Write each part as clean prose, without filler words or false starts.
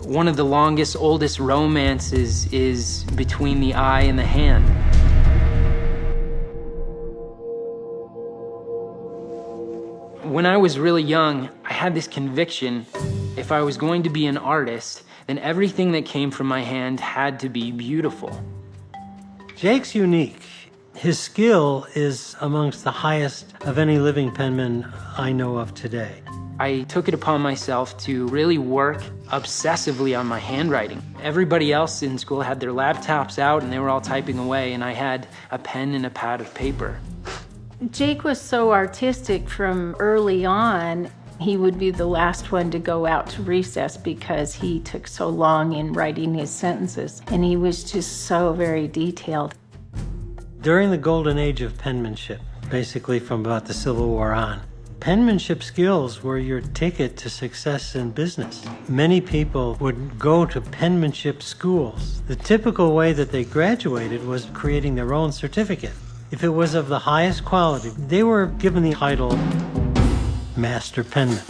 One of the longest, oldest romances is between the eye and the hand. When I was really young, I had this conviction, if I was going to be an artist, then everything that came from my hand had to be beautiful. Jake's unique. His skill is amongst the highest of any living penman I know of today. I took it upon myself to really work obsessively on my handwriting. Everybody else in school had their laptops out and they were all typing away, and I had a pen and a pad of paper. Jake was so artistic from early on. He would be the last one to go out to recess because he took so long in writing his sentences, and he was just so very detailed. During the golden age of penmanship, basically from about the Civil War on, penmanship skills were your ticket to success in business. Many people would go to penmanship schools. The typical way that they graduated was creating their own certificate. If it was of the highest quality, they were given the title Master Penman.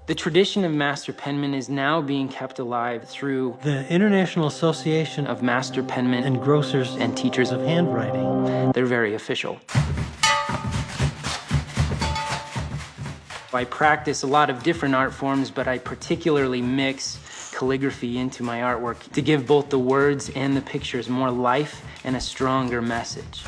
The tradition of Master Penman is now being kept alive through the International Association of Master Penmen and Grocers and Teachers of Handwriting. They're very official. I practice a lot of different art forms, but I particularly mix calligraphy into my artwork to give both the words and the pictures more life and a stronger message.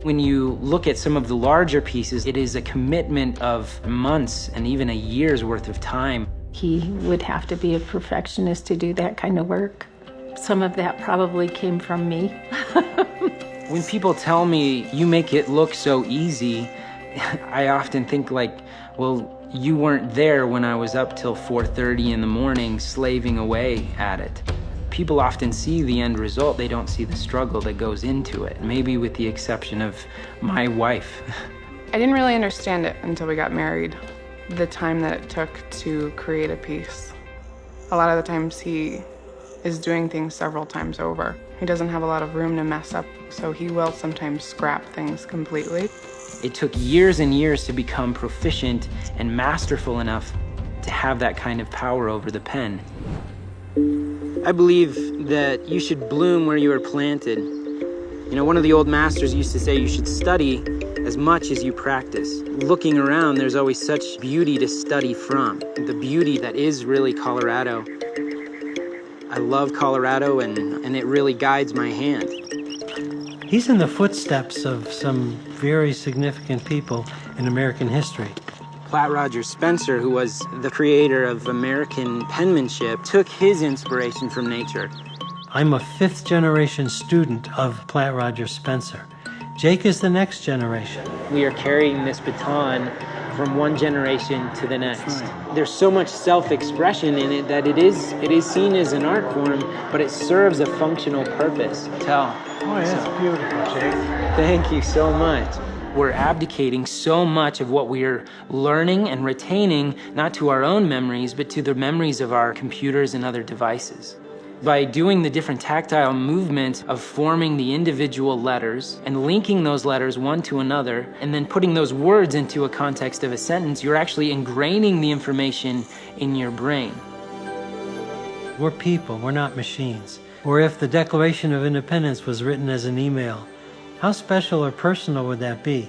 When you look at some of the larger pieces, it is a commitment of months and even a year's worth of time. He would have to be a perfectionist to do that kind of work. Some of that probably came from me. When people tell me, you make it look so easy, I often think like, well, you weren't there when I was up till 4:30 in the morning slaving away at it. People often see the end result, they don't see the struggle that goes into it, maybe with the exception of my wife. I didn't really understand it until we got married, the time that it took to create a piece. A lot of the times he is doing things several times over. He doesn't have a lot of room to mess up, so he will sometimes scrap things completely. It took years and years to become proficient and masterful enough to have that kind of power over the pen. I believe that you should bloom where you are planted. You know, one of the old masters used to say you should study as much as you practice. Looking around, there's always such beauty to study from. The beauty that is really Colorado. I love Colorado, and it really guides my hand. He's in the footsteps of some very significant people in American history. Platt Rogers Spencer, who was the creator of American penmanship, took his inspiration from nature. I'm a fifth-generation student of Platt Rogers Spencer. Jake is the next generation. We are carrying this baton from one generation to the next. There's so much self-expression in it that it is seen as an art form, but it serves a functional purpose. Tell. Oh, yeah. This is beautiful, Jake. Thank you so much. We're abdicating so much of what we're learning and retaining, not to our own memories, but to the memories of our computers and other devices. By doing the different tactile movement of forming the individual letters and linking those letters one to another, and then putting those words into a context of a sentence, you're actually ingraining the information in your brain. We're people, we're not machines. Or if the Declaration of Independence was written as an email, how special or personal would that be?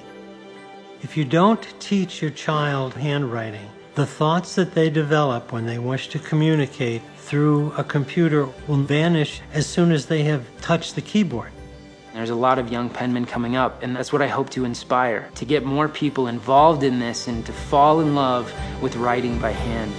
If you don't teach your child handwriting, the thoughts that they develop when they wish to communicate through a computer will vanish as soon as they have touched the keyboard. There's a lot of young penmen coming up, and that's what I hope to inspire, to get more people involved in this and to fall in love with writing by hand.